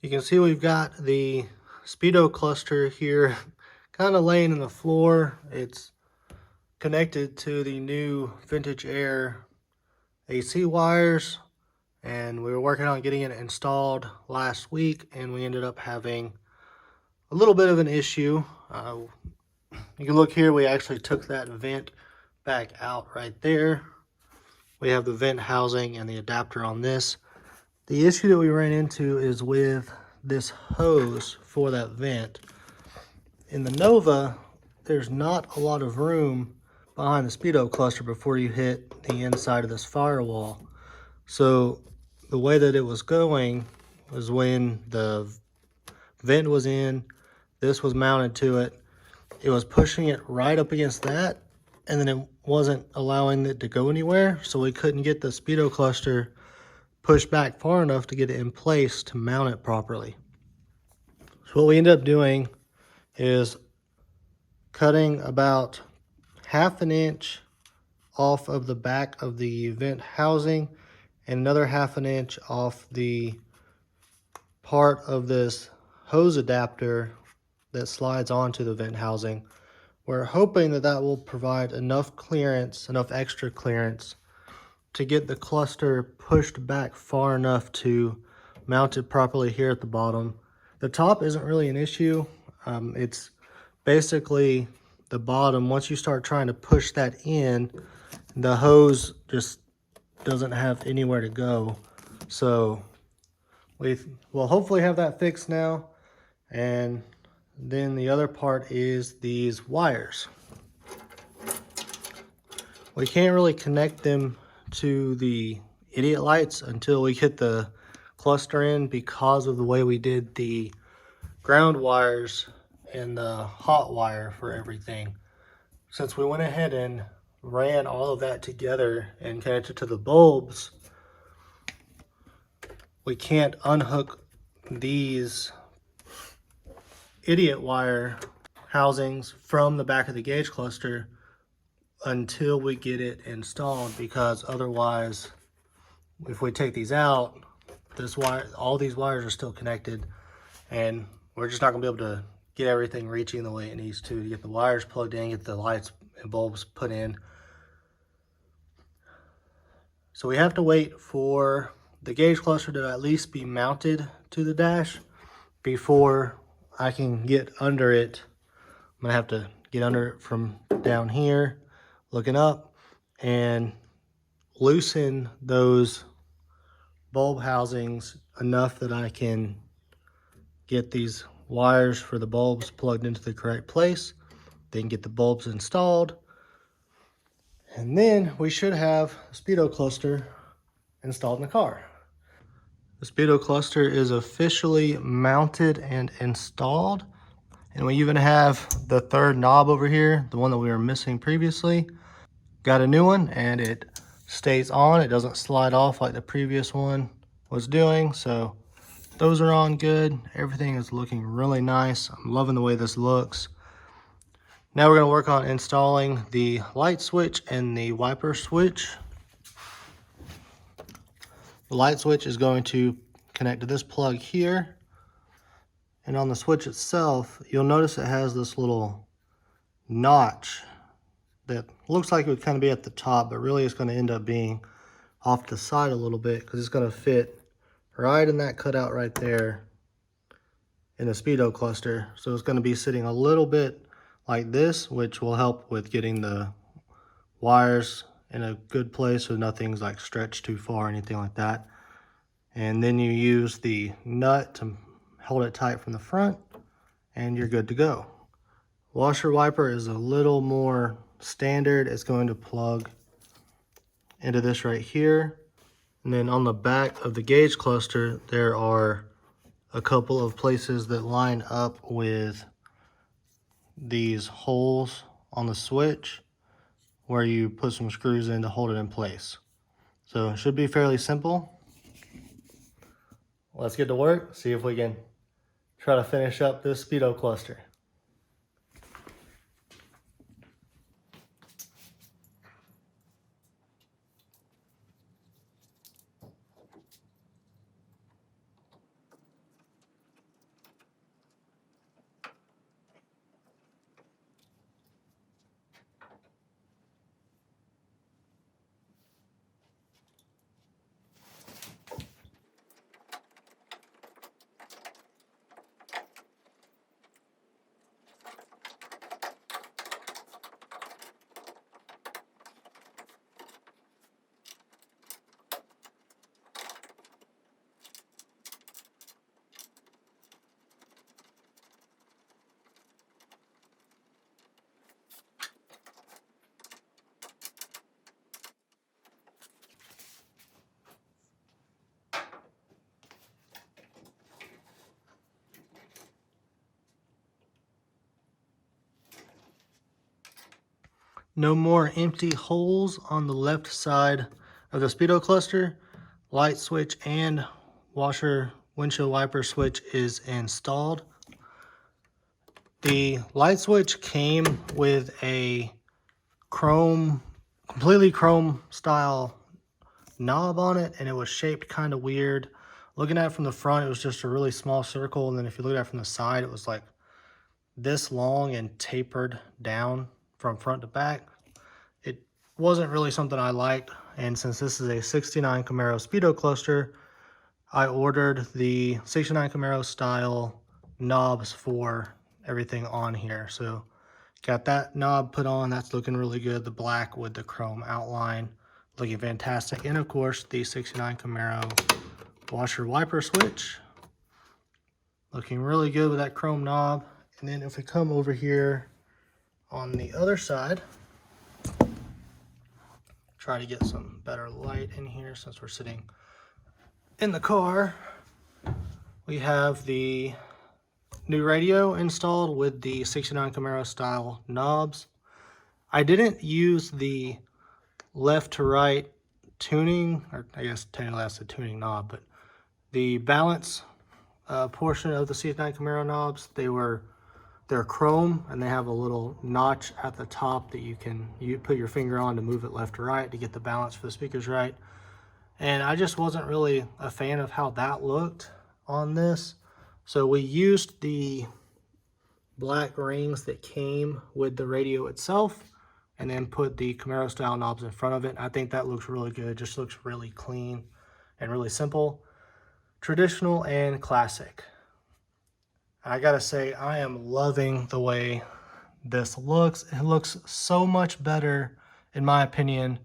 You can see we've got the speedo cluster here kind of laying in the floor. It's connected to the new Vintage Air AC wires, and we were working on getting it installed last week, and we ended up having a little bit of an issue. You can look here, we actually took that vent back out right there. We have the vent housing and the adapter on this. The issue that we ran into is with this hose for that vent. In the Nova, there's not a lot of room behind the speedo cluster before you hit the inside of this firewall. So the way that it was going was when the vent was in, this was mounted to it, it was pushing it right up against that, and then it wasn't allowing it to go anywhere, so we couldn't get the speedo cluster pushed back far enough to get it in place to mount it properly. So what we ended up doing is cutting about 1/2 inch off of the back of the vent housing and another 1/2 inch off the part of this hose adapter that slides onto the vent housing. We're hoping that that will provide enough clearance, enough extra clearance to get the cluster pushed back far enough to mount it properly here at the bottom. The top isn't really an issue. It's basically the bottom. Once you start trying to push that in, the hose just doesn't have anywhere to go. So we'll hopefully have that fixed now. And then the other part is these wires. We can't really connect them to the idiot lights until we get the cluster in because of the way we did the ground wires and the hot wire for everything. Since we went ahead and ran all of that together and connected to the bulbs, we can't unhook these idiot wire housings from the back of the gauge cluster until we get it installed, because otherwise, if we take these out, this wire, all these wires are still connected, and we're just not gonna be able to get everything reaching the way it needs to get the wires plugged in, get the lights and bulbs put in. So we have to wait for the gauge cluster to at least be mounted to the dash before I can get under it. I'm gonna have to get under it from down here, looking up, and loosen those bulb housings enough that I can get these wires for the bulbs plugged into the correct place, then get the bulbs installed, and then we should have a speedo cluster installed in the car. The speedo cluster is officially mounted and installed, and we even have the third knob over here, the one that we were missing previously. Got a new one, and it stays on. It doesn't slide off like the previous one was doing. So those are on good. Everything is looking really nice. I'm loving the way this looks. Now we're going to work on installing the light switch and the wiper switch. The light switch is going to connect to this plug here. And on the switch itself, you'll notice it has this little notch that looks like it would kind of be at the top, but really it's going to end up being off the side a little bit, because it's going to fit right in that cutout right there in the speedo cluster. So it's going to be sitting a little bit like this, which will help with getting the wires in a good place so nothing's like stretched too far or anything like that. And then you use the nut to hold it tight from the front, and you're good to go. Washer wiper is a little more standard. It's going to plug into this right here. And then on the back of the gauge cluster, there are a couple of places that line up with these holes on the switch where you put some screws in to hold it in place. So it should be fairly simple. Let's get to work, see if we can try to finish up this speedo cluster. No more empty holes on the left side of the speedo cluster. Light switch and washer windshield wiper switch is installed. The light switch came with a completely chrome style knob on it, and it was shaped kind of weird. Looking at it from the front, it was just a really small circle, and then if you look at it from the side, it was like this long and tapered down from front to back. It wasn't really something I liked, and since this is a 69 Camaro speedo cluster, I ordered the 69 Camaro style knobs for everything on here. So got that knob put on. That's looking really good. The black with the chrome outline looking fantastic. And of course the 69 Camaro washer wiper switch looking really good with that chrome knob. And then if we come over here on the other side, try to get some better light in here since we're sitting in the car, we have the new radio installed with the 69 Camaro style knobs. I didn't use the left to right tuning, or I guess technically that's the tuning knob, but the balance portion of the 69 Camaro knobs, they're chrome, and they have a little notch at the top that you put your finger on to move it left to right to get the balance for the speakers right. And I just wasn't really a fan of how that looked on this. So we used the black rings that came with the radio itself and then put the Camaro style knobs in front of it. I think that looks really good. It just looks really clean and really simple. Traditional and classic. I gotta say, I am loving the way this looks. It looks so much better, in my opinion,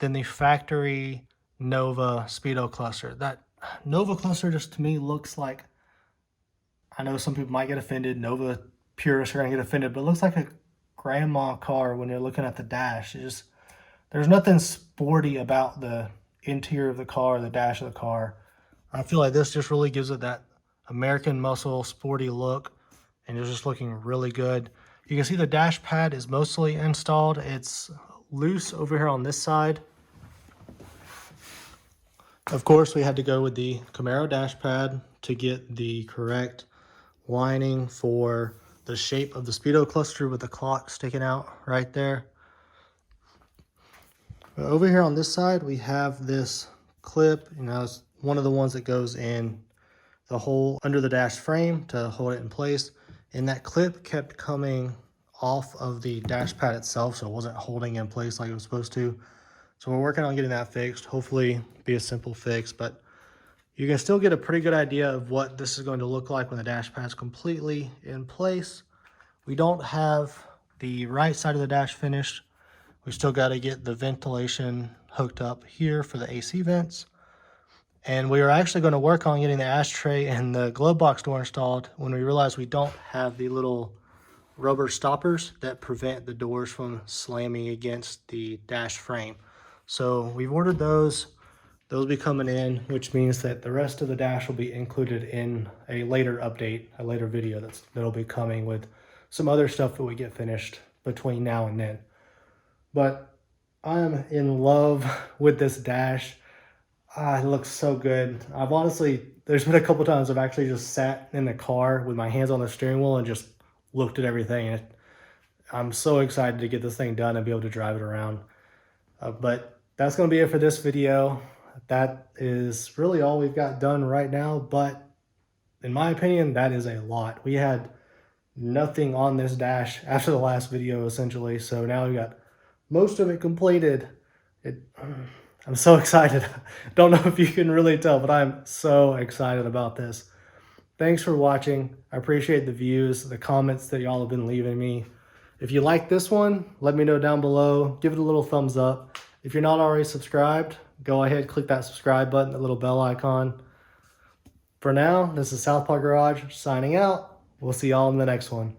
than the factory Nova speedo cluster. That Nova cluster just to me looks like, I know some people might get offended, Nova purists are gonna get offended, but it looks like a grandma car when you're looking at the dash. There's nothing sporty about the interior of the car, the dash of the car. I feel like this just really gives it that American muscle sporty look, and it's just looking really good. You can see the dash pad is mostly installed. It's loose over here on this side. Of course, we had to go with the Camaro dash pad to get the correct lining for the shape of the speedo cluster with the clock sticking out right there. But over here on this side, we have this clip. It's one of the ones that goes in the hole under the dash frame to hold it in place. And that clip kept coming off of the dash pad itself, so it wasn't holding in place like it was supposed to. So we're working on getting that fixed. Hopefully be a simple fix, but you can still get a pretty good idea of what this is going to look like when the dash pad's completely in place. We don't have the right side of the dash finished. We still got to get the ventilation hooked up here for the AC vents. And we were actually going to work on getting the ashtray and the glove box door installed when we realized we don't have the little rubber stoppers that prevent the doors from slamming against the dash frame. So we've ordered those. Those will be coming in, which means that the rest of the dash will be included in a later update, a later video that'll be coming with some other stuff that we get finished between now and then. But I'm in love with this dash. It looks so good. There's been a couple times I've actually just sat in the car with my hands on the steering wheel and just looked at everything. I'm so excited to get this thing done and be able to drive it around. But that's going to be it for this video. That is really all we've got done right now, but in my opinion, that is a lot. We had nothing on this dash after the last video, essentially, so now we got most of it completed. I'm so excited. Don't know if you can really tell, but I'm so excited about this. Thanks for watching. I appreciate the views, the comments that y'all have been leaving me. If you like this one, let me know down below. Give it a little thumbs up. If you're not already subscribed, go ahead, click that subscribe button, the little bell icon. For now, this is Southpaw Garage signing out. We'll see y'all in the next one.